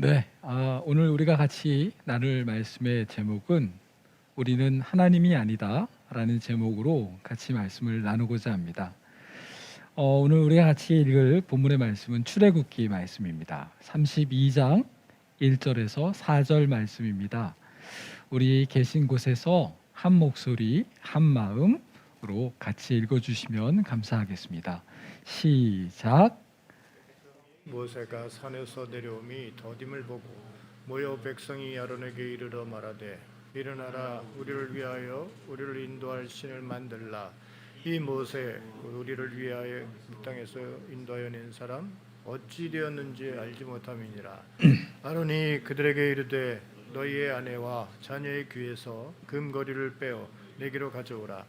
네, 오늘 우리가 같이 나눌 말씀의 제목은 우리는 하나님이 아니다 라는 제목으로 같이 말씀을 나누고자 합니다. 오늘 우리가 같이 읽을 본문의 말씀은 출애굽기 말씀입니다. 32장 1절에서 4절 말씀입니다. 우리 계신 곳에서 한 목소리 한 마음으로 같이 읽어주시면 감사하겠습니다. 시작. 모세가 산에서 내려오미 더딤을 보고 모여 백성이 아론에게 이르러 말하되 일어나라 우리를 위하여 우리를 인도할 신을 만들라. 이 모세 우리를 위하여 이 땅에서 인도하여 낸 사람 어찌 되었는지 알지 못함이니라. 아론이 그들에게 이르되 너희의 아내와 자녀의 귀에서 금고리를 빼어 내게로 가져오라.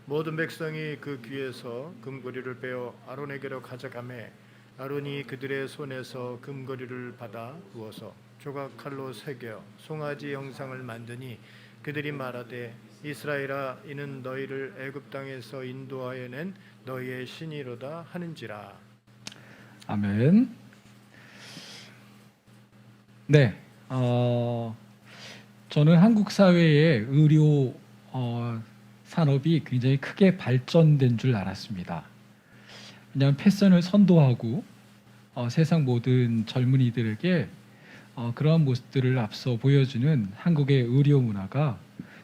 모든 백성이 그 귀에서 금고리를 빼어 아론에게로 가져가매 아론이 그들의 손에서 금고리를 받아 부어서 조각칼로 새겨 송아지 형상을 만드니 그들이 말하되 이스라엘아 이는 너희를 애굽 땅에서 인도하여 낸 너희의 신이로다 하는지라. 아멘. 네, 저는 한국 사회의 의료 산업이 굉장히 크게 발전된 줄 알았습니다. 왜냐하면 패션을 선도하고 세상 모든 젊은이들에게 그러한 모습들을 앞서 보여주는 한국의 의료 문화가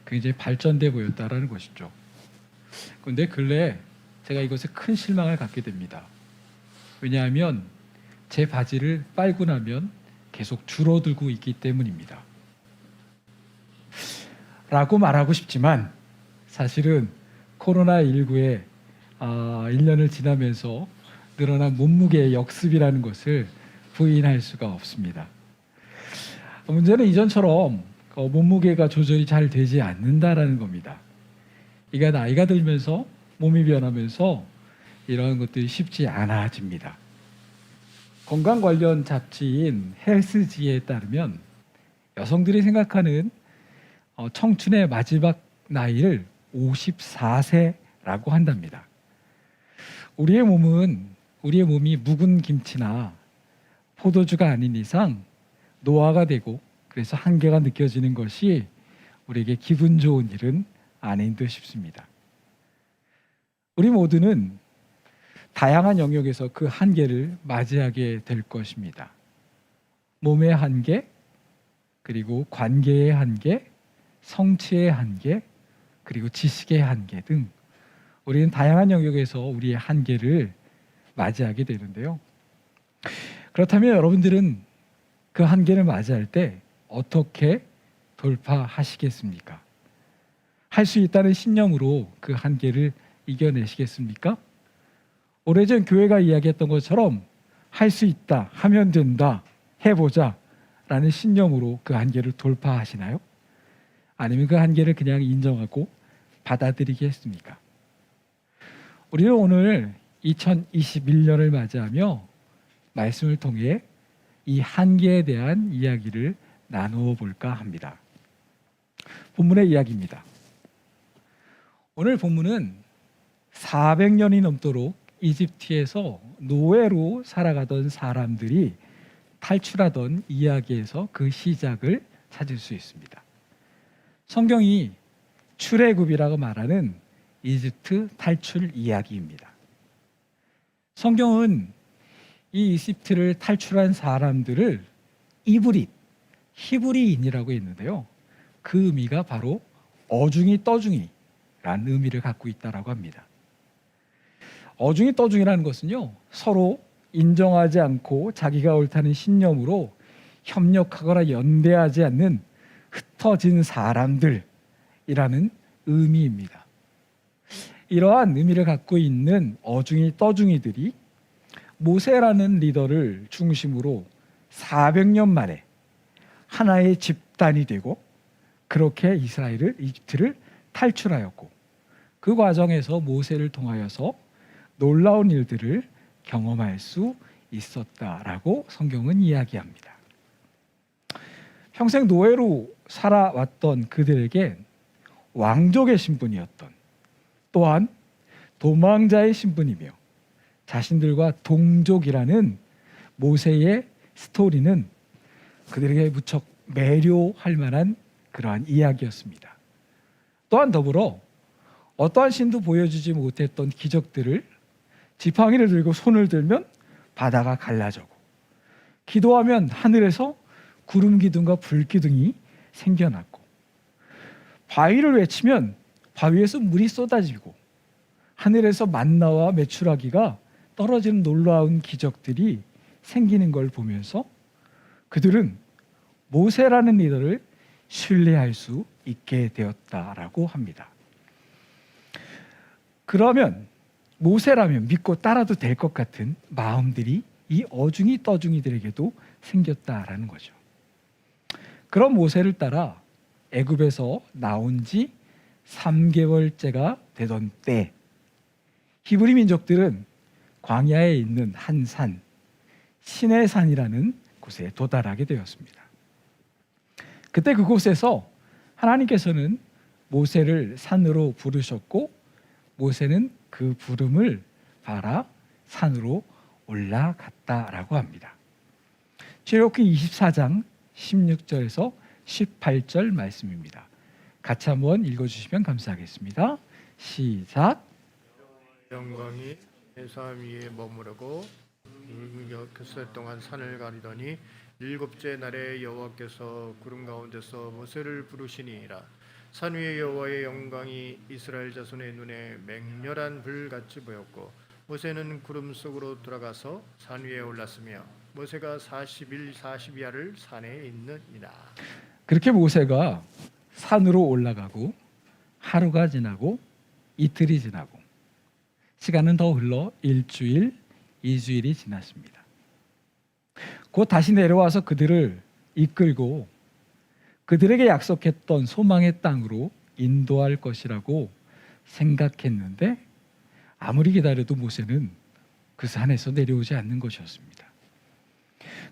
굉장히 발전돼 보였다라는 것이죠. 그런데 근래 제가 이것에 큰 실망을 갖게 됩니다. 왜냐하면 제 바지를 빨고 나면 계속 줄어들고 있기 때문입니다. 라고 말하고 싶지만 사실은 코로나19에 1년을 지나면서 늘어난 몸무게의 역습이라는 것을 부인할 수가 없습니다. 문제는 이전처럼 몸무게가 조절이 잘 되지 않는다라는 겁니다. 이가 나이가 들면서 몸이 변하면서 이런 것들이 쉽지 않아집니다. 건강 관련 잡지인 헬스지에 따르면 여성들이 생각하는 청춘의 마지막 나이를 54세라고 한답니다. 우리의 몸이 묵은 김치나 포도주가 아닌 이상 노화가 되고 그래서 한계가 느껴지는 것이 우리에게 기분 좋은 일은 아닌 듯 싶습니다. 우리 모두는 다양한 영역에서 그 한계를 맞이하게 될 것입니다. 몸의 한계, 그리고 관계의 한계, 성취의 한계, 그리고 지식의 한계 등 우리는 다양한 영역에서 우리의 한계를 맞이하게 되는데요. 그렇다면 여러분들은 그 한계를 맞이할 때 어떻게 돌파하시겠습니까? 할 수 있다는 신념으로 그 한계를 이겨내시겠습니까? 오래전 교회가 이야기했던 것처럼 할 수 있다, 하면 된다, 해보자 라는 신념으로 그 한계를 돌파하시나요? 아니면 그 한계를 그냥 인정하고 받아들이겠습니까? 우리는 오늘 2021년을 맞이하며 말씀을 통해 이 한계에 대한 이야기를 나누어 볼까 합니다. 본문의 이야기입니다. 오늘 본문은 400년이 넘도록 이집트에서 노예로 살아가던 사람들이 탈출하던 이야기에서 그 시작을 찾을 수 있습니다. 성경이 출애굽이라고 말하는 이집트 탈출 이야기입니다. 성경은 이 이집트를 탈출한 사람들을 히브리인이라고 했는데요. 그 의미가 바로 어중이 떠중이라는 의미를 갖고 있다고 합니다. 어중이 떠중이라는 것은요, 서로 인정하지 않고 자기가 옳다는 신념으로 협력하거나 연대하지 않는 흩어진 사람들이라는 의미입니다. 이러한 의미를 갖고 있는 어중이 떠중이들이 모세라는 리더를 중심으로 400년 만에 하나의 집단이 되고 그렇게 이집트를 탈출하였고 그 과정에서 모세를 통하여서 놀라운 일들을 경험할 수 있었다라고 성경은 이야기합니다. 평생 노예로 살아왔던 그들에게 왕족의 신분이었던, 또한 도망자의 신분이며 자신들과 동족이라는 모세의 스토리는 그들에게 무척 매료할 만한 그러한 이야기였습니다. 또한 더불어 어떠한 신도 보여주지 못했던 기적들을 지팡이를 들고 손을 들면 바다가 갈라져고 기도하면 하늘에서 구름 기둥과 불 기둥이 생겨났고 바위를 외치면 바위에서 물이 쏟아지고 하늘에서 만나와 메추라기가 떨어지는 놀라운 기적들이 생기는 걸 보면서 그들은 모세라는 리더를 신뢰할 수 있게 되었다라고 합니다. 그러면 모세라면 믿고 따라도 될 것 같은 마음들이 이 어중이 떠중이들에게도 생겼다라는 거죠. 그런 모세를 따라 애굽에서 나온 지 3개월째가 되던 때 히브리 민족들은 광야에 있는 한 산, 시내산이라는 곳에 도달하게 되었습니다. 그때 그곳에서 하나님께서는 모세를 산으로 부르셨고 모세는 그 부름을 받아 산으로 올라갔다라고 합니다. 출애굽기 24장 16절에서 18절 말씀입니다. 같이 한번 읽어주시면 감사하겠습니다. 시작. 영광이 해삼 위에 머무르고 몇 동안 산을 가리더니 일곱째 날에 여호와께서 구름 가운데서 모세를 부르시니라. 산 위에 여호와의 영광이 이스라엘 자손의 눈에 맹렬한 불같이 보였고 모세는 구름 속으로 들어가서 산 위에 올랐으며 모세가 40일 40야를 산에 있느니라. 그렇게 모세가 산으로 올라가고 하루가 지나고 이틀이 지나고 시간은 더 흘러 일주일, 2주일이 지났습니다. 곧 다시 내려와서 그들을 이끌고 그들에게 약속했던 소망의 땅으로 인도할 것이라고 생각했는데 아무리 기다려도 모세는 그 산에서 내려오지 않는 것이었습니다.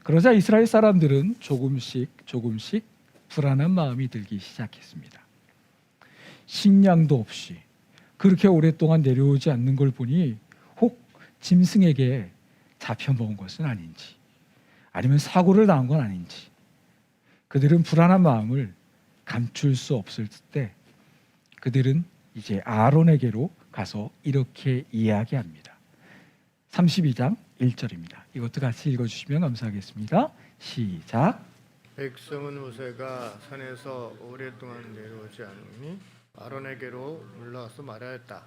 그러자 이스라엘 사람들은 조금씩 불안한 마음이 들기 시작했습니다. 식량도 없이 그렇게 오랫동안 내려오지 않는 걸 보니 혹 짐승에게 잡혀먹은 것은 아닌지 아니면 사고를 당한 건 아닌지 그들은 불안한 마음을 감출 수 없을 때 그들은 이제 아론에게로 가서 이렇게 이야기합니다. 32장 1절입니다. 이것도 같이 읽어주시면 감사하겠습니다. 시작. 백성은 모세가 산에서 오랫동안 내려오지 않으니 아론에게로 올라와서 말하였다.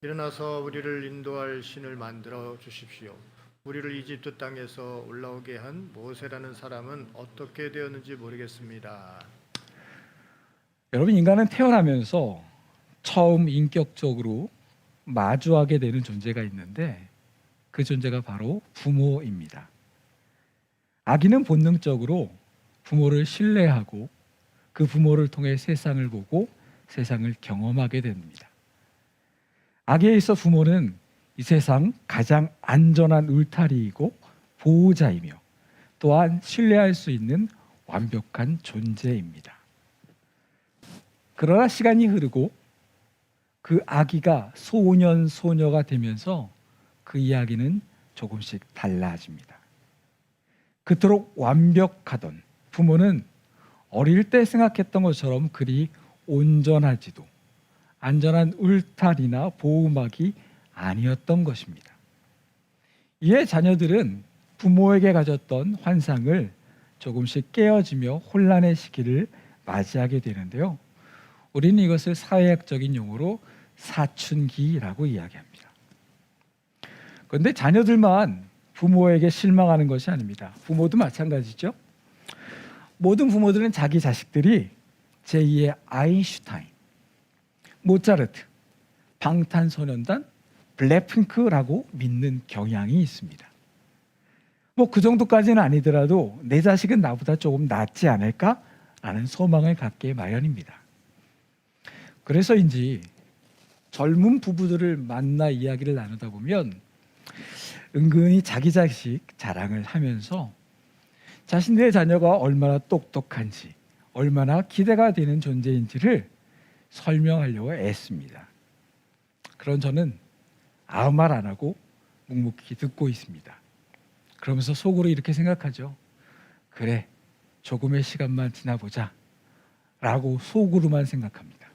일어나서 우리를 인도할 신을 만들어 주십시오. 우리를 이집트 땅에서 올라오게 한 모세라는 사람은 어떻게 되었는지 모르겠습니다. 여러분, 인간은 태어나면서 처음 인격적으로 마주하게 되는 존재가 있는데 그 존재가 바로 부모입니다. 아기는 본능적으로 부모를 신뢰하고 그 부모를 통해 세상을 보고 세상을 경험하게 됩니다. 아기에 있어 부모는 이 세상 가장 안전한 울타리이고 보호자이며 또한 신뢰할 수 있는 완벽한 존재입니다. 그러나 시간이 흐르고 그 아기가 소년, 소녀가 되면서 그 이야기는 조금씩 달라집니다. 그토록 완벽하던 부모는 어릴 때 생각했던 것처럼 그리 온전하지도 안전한 울타리나 보호막이 아니었던 것입니다. 이에 자녀들은 부모에게 가졌던 환상을 조금씩 깨어지며 혼란의 시기를 맞이하게 되는데요. 우리는 이것을 사회학적인 용어로 사춘기라고 이야기합니다. 그런데 자녀들만 부모에게 실망하는 것이 아닙니다. 부모도 마찬가지죠. 모든 부모들은 자기 자식들이 제2의 아인슈타인, 모차르트, 방탄소년단, 블랙핑크라고 믿는 경향이 있습니다. 그 정도까지는 아니더라도 내 자식은 나보다 조금 낫지 않을까라는 소망을 갖게 마련입니다. 그래서인지 젊은 부부들을 만나 이야기를 나누다 보면 은근히 자기 자식 자랑을 하면서 자신들의 자녀가 얼마나 똑똑한지 얼마나 기대가 되는 존재인지를 설명하려고 애씁니다. 그런 저는 아무 말 안 하고 묵묵히 듣고 있습니다. 그러면서 속으로 이렇게 생각하죠. 그래, 조금의 시간만 지나보자 라고 속으로만 생각합니다.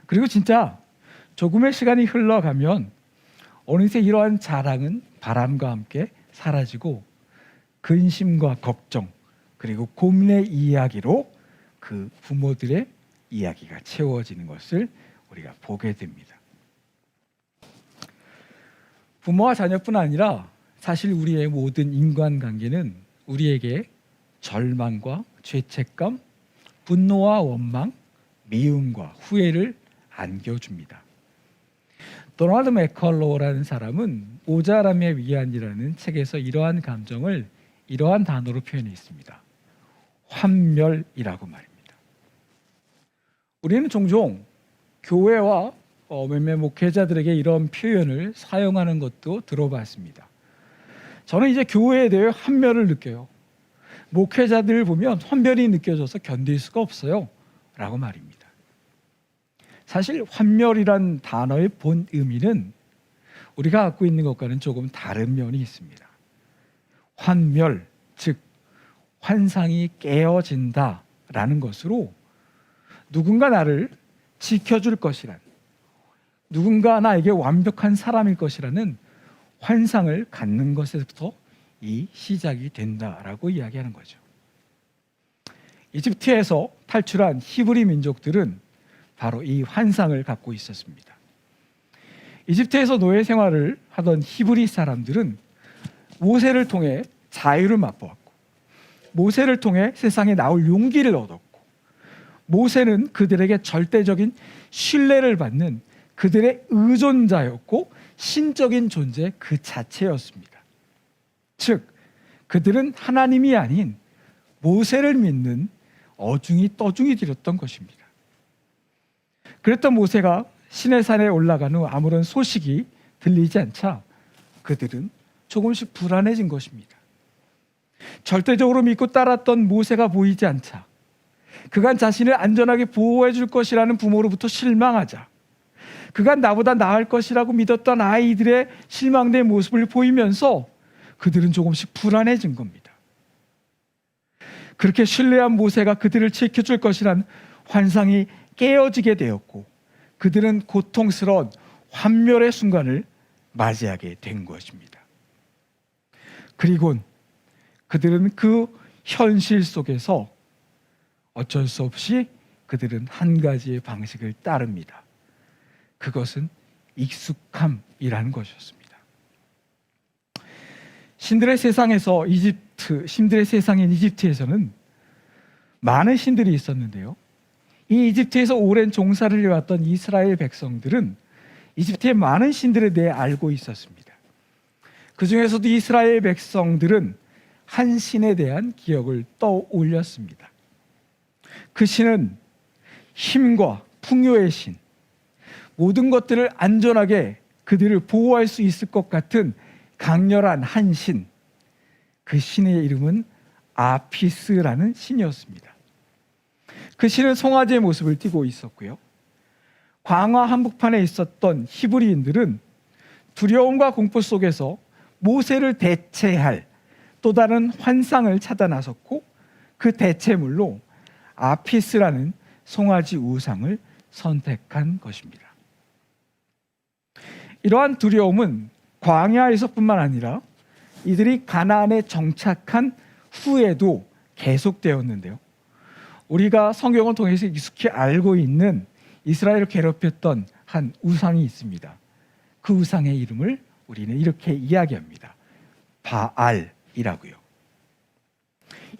그리고 진짜 조금의 시간이 흘러가면 어느새 이러한 자랑은 바람과 함께 사라지고 근심과 걱정 그리고 고민의 이야기로 그 부모들의 이야기가 채워지는 것을 우리가 보게 됩니다. 부모와 자녀뿐 아니라 사실 우리의 모든 인간관계는 우리에게 절망과 죄책감, 분노와 원망, 미움과 후회를 안겨줍니다. 도널드 맥컬로우라는 사람은 모자람의 위안이라는 책에서 이러한 감정을 이러한 단어로 표현했습니다. 환멸이라고 말입니다. 우리는 종종 교회와 몇몇 목회자들에게 이런 표현을 사용하는 것도 들어봤습니다. 저는 이제 교회에 대해 환멸을 느껴요. 목회자들 보면 환멸이 느껴져서 견딜 수가 없어요 라고 말입니다. 사실 환멸이란 단어의 본 의미는 우리가 갖고 있는 것과는 조금 다른 면이 있습니다. 환멸, 즉 환상이 깨어진다라는 것으로 누군가 나를 지켜줄 것이란, 누군가 나에게 완벽한 사람일 것이라는 환상을 갖는 것에서부터 이 시작이 된다라고 이야기하는 거죠. 이집트에서 탈출한 히브리 민족들은 바로 이 환상을 갖고 있었습니다. 이집트에서 노예 생활을 하던 히브리 사람들은 모세를 통해 자유를 맛보았고, 모세를 통해 세상에 나올 용기를 얻었고, 모세는 그들에게 절대적인 신뢰를 받는 그들의 의존자였고 신적인 존재 그 자체였습니다. 즉 그들은 하나님이 아닌 모세를 믿는 어중이 떠중이 들였던 것입니다. 그랬던 모세가 시내산에 올라간 후 아무런 소식이 들리지 않자 그들은 조금씩 불안해진 것입니다. 절대적으로 믿고 따랐던 모세가 보이지 않자, 그간 자신을 안전하게 보호해 줄 것이라는 부모로부터 실망하자, 그간 나보다 나을 것이라고 믿었던 아이들의 실망된 모습을 보이면서 그들은 조금씩 불안해진 겁니다. 그렇게 신뢰한 모세가 그들을 지켜줄 것이란 환상이 깨어지게 되었고, 그들은 고통스러운 환멸의 순간을 맞이하게 된 것입니다. 그리고 그들은 그 현실 속에서 어쩔 수 없이 그들은 한 가지의 방식을 따릅니다. 그것은 익숙함이라는 것이었습니다. 신들의 세상인 이집트에서는 많은 신들이 있었는데요. 이 이집트에서 오랜 종사를 해왔던 이스라엘 백성들은 이집트의 많은 신들에 대해 알고 있었습니다. 그 중에서도 이스라엘 백성들은 한 신에 대한 기억을 떠올렸습니다. 그 신은 힘과 풍요의 신, 모든 것들을 안전하게 그들을 보호할 수 있을 것 같은 강렬한 한 신, 그 신의 이름은 아피스라는 신이었습니다. 그 신은 송아지의 모습을 띠고 있었고요. 광화 한복판에 있었던 히브리인들은 두려움과 공포 속에서 모세를 대체할 또 다른 환상을 찾아 나섰고, 그 대체물로 아피스라는 송아지 우상을 선택한 것입니다. 이러한 두려움은 광야에서뿐만 아니라 이들이 가나안에 정착한 후에도 계속되었는데요. 우리가 성경을 통해서 익숙히 알고 있는 이스라엘을 괴롭혔던 한 우상이 있습니다. 그 우상의 이름을 우리는 이렇게 이야기합니다. 바알이라고요.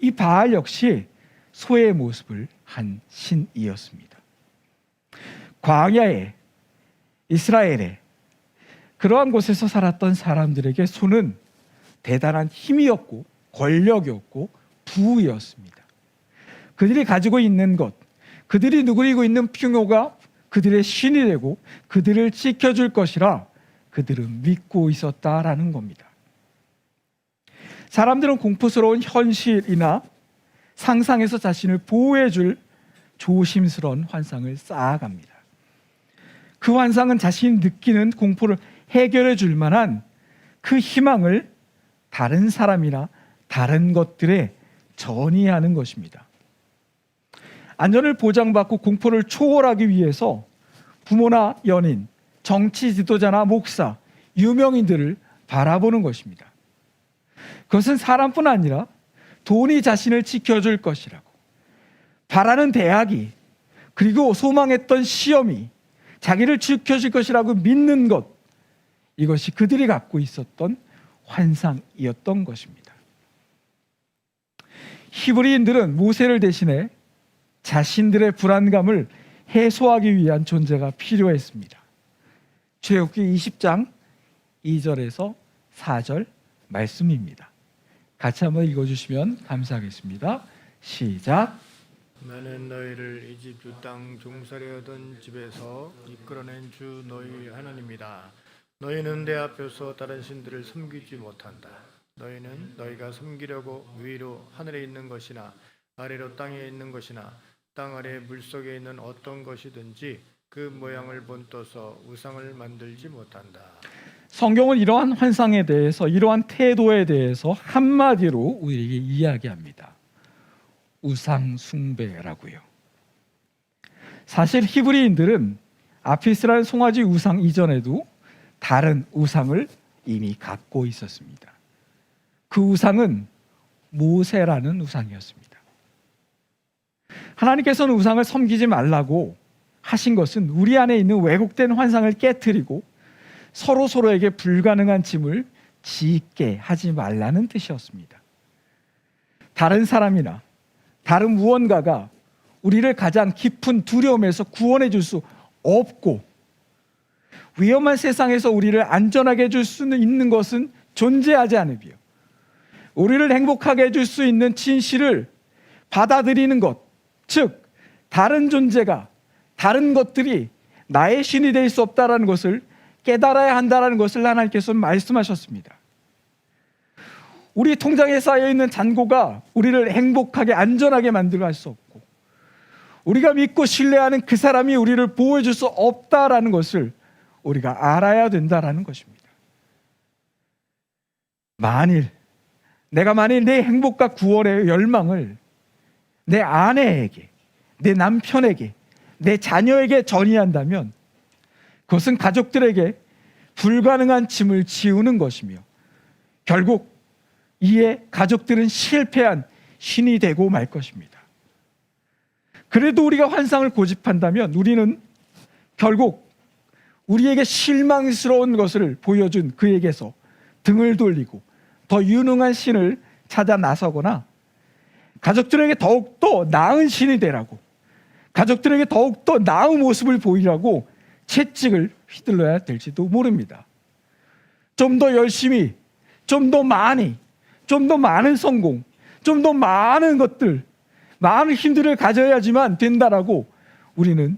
이 바알 역시 소의 모습을 한 신이었습니다. 광야에, 이스라엘에, 그러한 곳에서 살았던 사람들에게 소는 대단한 힘이었고 권력이었고 부이었습니다. 그들이 가지고 있는 것, 그들이 누리고 있는 풍요가 그들의 신이 되고 그들을 지켜줄 것이라 그들은 믿고 있었다라는 겁니다. 사람들은 공포스러운 현실이나 상상에서 자신을 보호해줄 조심스러운 환상을 쌓아갑니다. 그 환상은 자신이 느끼는 공포를 해결해 줄 만한 그 희망을 다른 사람이나 다른 것들에 전이하는 것입니다. 안전을 보장받고 공포를 초월하기 위해서 부모나 연인, 정치 지도자나 목사, 유명인들을 바라보는 것입니다. 그것은 사람뿐 아니라 돈이 자신을 지켜줄 것이라고, 바라는 대학이, 그리고 소망했던 시험이 자기를 지켜줄 것이라고 믿는 것, 이것이 그들이 갖고 있었던 환상이었던 것입니다. 히브리인들은 모세를 대신해 자신들의 불안감을 해소하기 위한 존재가 필요했습니다. 출애굽기 20장 2절에서 4절 말씀입니다. 같이 한번 읽어주시면 감사하겠습니다. 시작. 나는 너희를 이집트 땅 종살이 하던 집에서 이끌어낸 주 너희 하나님이다. 너희는 내 앞에서 다른 신들을 섬기지 못한다. 너희는 너희가 섬기려고 위로 하늘에 있는 것이나 아래로 땅에 있는 것이나 땅 아래 물속에 있는 어떤 것이든지 그 모양을 본떠서 우상을 만들지 못한다. 성경은 이러한 환상에 대해서, 이러한 태도에 대해서 한마디로 우리에게 이야기합니다. 우상 숭배라고요. 사실 히브리인들은 아피스라는 송아지 우상 이전에도 다른 우상을 이미 갖고 있었습니다. 그 우상은 모세라는 우상이었습니다. 하나님께서는 우상을 섬기지 말라고 하신 것은 우리 안에 있는 왜곡된 환상을 깨트리고 서로에게 불가능한 짐을 짓게 하지 말라는 뜻이었습니다. 다른 사람이나 다른 무언가가 우리를 가장 깊은 두려움에서 구원해 줄 수 없고, 위험한 세상에서 우리를 안전하게 해줄 수 있는 것은 존재하지 않으며, 우리를 행복하게 해줄 수 있는 진실을 받아들이는 것, 즉 다른 존재가, 다른 것들이 나의 신이 될 수 없다라는 것을 깨달아야 한다는 것을 하나님께서 말씀하셨습니다. 우리 통장에 쌓여있는 잔고가 우리를 행복하게 안전하게 만들어 갈 수 없고, 우리가 믿고 신뢰하는 그 사람이 우리를 보호해 줄 수 없다라는 것을 우리가 알아야 된다라는 것입니다. 내가 만일 내 행복과 구원의 열망을 내 아내에게, 내 남편에게, 내 자녀에게 전이한다면 그것은 가족들에게 불가능한 짐을 지우는 것이며, 결국 이에 가족들은 실패한 신이 되고 말 것입니다. 그래도 우리가 환상을 고집한다면 우리는 결국 우리에게 실망스러운 것을 보여준 그에게서 등을 돌리고 더 유능한 신을 찾아 나서거나, 가족들에게 더욱더 나은 신이 되라고, 가족들에게 더욱더 나은 모습을 보이라고 채찍을 휘둘러야 될지도 모릅니다. 좀 더 열심히, 좀 더 많이, 좀 더 많은 성공, 좀 더 많은 것들, 많은 힘들을 가져야지만 된다라고 우리는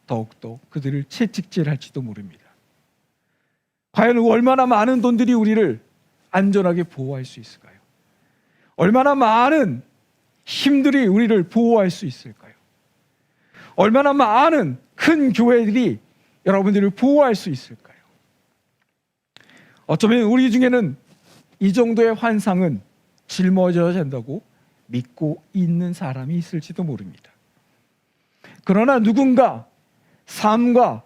더욱더 그들을 채찍질할지도 모릅니다. 과연 얼마나 많은 돈들이 우리를 안전하게 보호할 수 있을까요? 얼마나 많은 힘들이 우리를 보호할 수 있을까요? 얼마나 많은 큰 교회들이 여러분들을 보호할 수 있을까요? 어쩌면 우리 중에는 이 정도의 환상은 짊어져야 된다고 믿고 있는 사람이 있을지도 모릅니다. 그러나 누군가 삶과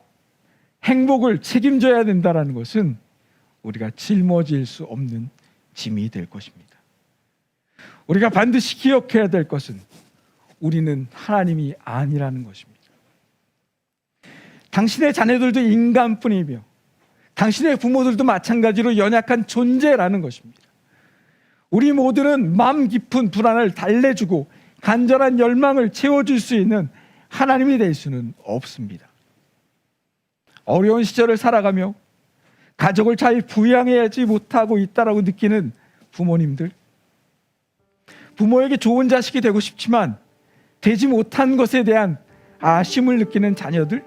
행복을 책임져야 된다는 것은 우리가 짊어질 수 없는 짐이 될 것입니다. 우리가 반드시 기억해야 될 것은 우리는 하나님이 아니라는 것입니다. 당신의 자녀들도 인간뿐이며 당신의 부모들도 마찬가지로 연약한 존재라는 것입니다. 우리 모두는 마음 깊은 불안을 달래주고 간절한 열망을 채워줄 수 있는 하나님이 될 수는 없습니다. 어려운 시절을 살아가며 가족을 잘 부양하지 못하고 있다라고 느끼는 부모님들, 부모에게 좋은 자식이 되고 싶지만 되지 못한 것에 대한 아쉬움을 느끼는 자녀들,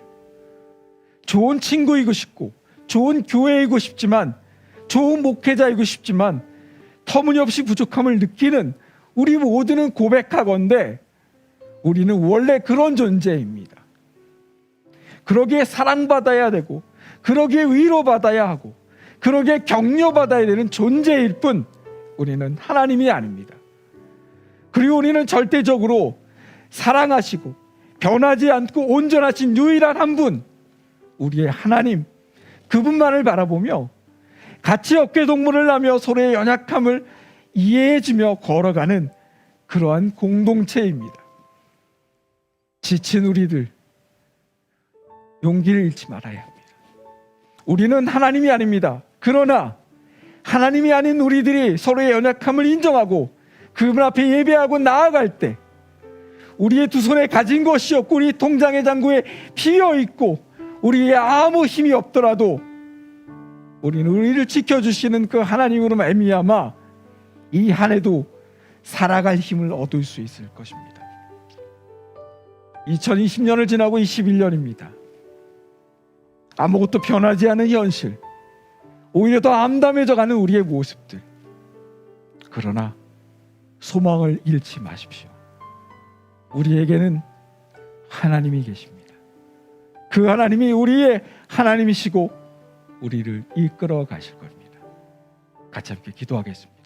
좋은 친구이고 싶고 좋은 교회이고 싶지만, 좋은 목회자이고 싶지만 터무니없이 부족함을 느끼는 우리 모두는 고백하건대 우리는 원래 그런 존재입니다. 그러기에 사랑받아야 되고, 그러기에 위로받아야 하고, 그러기에 격려받아야 되는 존재일 뿐 우리는 하나님이 아닙니다. 그리고 우리는 절대적으로 사랑하시고 변하지 않고 온전하신 유일한 한 분, 우리의 하나님, 그분만을 바라보며 같이 어깨동무를 하며 서로의 연약함을 이해해주며 걸어가는 그러한 공동체입니다. 지친 우리들, 용기를 잃지 말아야 합니다. 우리는 하나님이 아닙니다. 그러나 하나님이 아닌 우리들이 서로의 연약함을 인정하고 그분 앞에 예배하고 나아갈 때 우리의 두 손에 가진 것이 없고 우리 통장의 잔고에 비어 있고 우리의 아무 힘이 없더라도 우리는 우리를 지켜주시는 그 하나님으로 말미암아 이 한 해도 살아갈 힘을 얻을 수 있을 것입니다. 2020년을 지나고 21년입니다. 아무것도 변하지 않은 현실, 오히려 더 암담해져가는 우리의 모습들. 그러나 소망을 잃지 마십시오. 우리에게는 하나님이 계십니다. 그 하나님이 우리의 하나님이시고 우리를 이끌어 가실 겁니다. 같이 함께 기도하겠습니다.